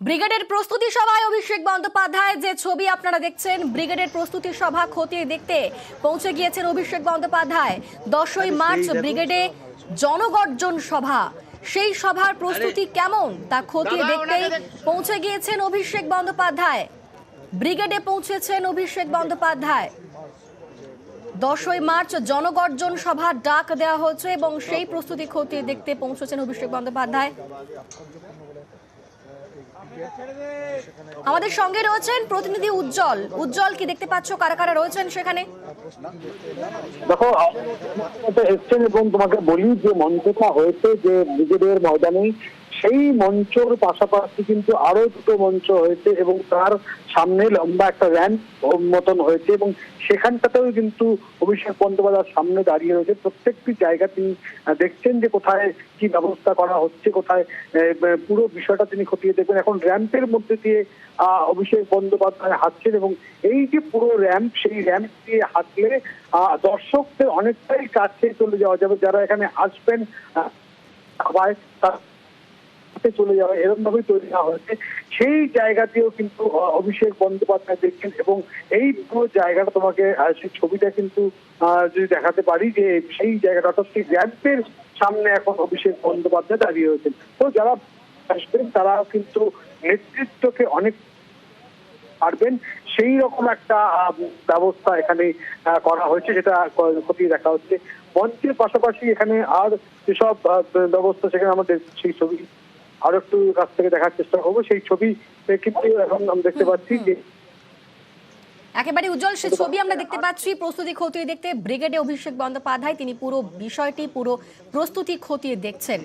ব্রিগেডের প্রস্তুতি সভায় অভিষেক বন্দ্যোপাধ্যায় যে ছবি আপনারা দেখছেন, ব্রিগেডের প্রস্তুতি সভা খতিয়ে দেখতে পৌঁছে গিয়েছেন অভিষেক বন্দ্যোপাধ্যায়। 10ই মার্চ ব্রিগেডে জনগর্জন সভা, সেই সভার প্রস্তুতি কেমন তা খতিয়ে দেখতেই পৌঁছে গিয়েছেন অভিষেক বন্দ্যোপাধ্যায়। ব্রিগেডে পৌঁছেছেন অভিষেক বন্দ্যোপাধ্যায়। 10ই মার্চ জনগর্জন সভার ডাক দেওয়া হয়েছে এবং সেই প্রস্তুতি খতিয়ে দেখতে পৌঁছেছেন অভিষেক বন্দ্যোপাধ্যায়। আমাদের সঙ্গে রয়েছেন প্রতিনিধি উজ্জ্বল। উজ্জ্বল, কি দেখতে পাচ্ছ, কারা কারা রয়েছেন সেখানে? দেখো, এসছেন এবং তোমাকে বলি যে মঞ্চটা হয়েছে যে ব্রিগেডের ময়দানে, সেই মঞ্চর পাশাপাশি কিন্তু আরো দুটো মঞ্চ হয়েছে এবং তার সামনে লম্বা একটা র্যাম্প মতন হয়েছে এবং সেখানটাতেও কিন্তু অভিষেক বন্দ্যোপাধ্যায়ের সামনে দাঁড়িয়ে রয়েছে। প্রত্যেকটি জায়গা তিনি দেখছেন যে কোথায় কি ব্যবস্থা করা হচ্ছে, কোথায় পুরো বিষয়টা তিনি খতিয়ে দেখবেন। এখন র্যাম্পের মধ্যে দিয়ে অভিষেক বন্দ্যোপাধ্যায় হাঁটছেন এবং এই যে পুরো র্যাম্প, সেই র্যাম্প দিয়ে হাঁটলে দর্শকদের অনেকটাই কাছে চলে যাওয়া যাবে। যারা এখানে আসবেন সবাই চলে যাবে, এরকম ভাবেই তৈরি করা হয়েছে। সেই জায়গাতেও কিন্তু অভিষেক বন্দ্যোপাধ্যায় দেখছেন এবং এই পুরো জায়গাটা তোমাকে সেই ছবিটা কিন্তু যদি দেখাতে পারি যে সেই জায়গাটা অর্থাৎ সেই র্যাম্পের সামনে এখন অভিষেক বন্দ্যোপাধ্যায় দাঁড়িয়ে রয়েছেন। তো যারা আসবেন তারা কিন্তু নেতৃত্বকে অনেক পারবেন, সেই রকম একটা ব্যবস্থা এখানে করা হয়েছে, যেটা খতিয়ে দেখা হচ্ছে। মঞ্চের পাশাপাশি এখানে আর যেসব ব্যবস্থা, সেখানে আমাদের সেই ছবি আরো একটু কাছ থেকে দেখার চেষ্টা করবো। সেই ছবি কিন্তু এখন আমরা দেখতে পাচ্ছি যে একেবারে উজ্জ্বল, সে ছবি আমরা দেখতে পাচ্ছি। প্রস্তুতি খতিয়ে দেখতে ব্রিগেডে অভিষেক বন্দ্যোপাধ্যায়, তিনি পুরো বিষয়টি, পুরো প্রস্তুতি খতিয়ে দেখছেন।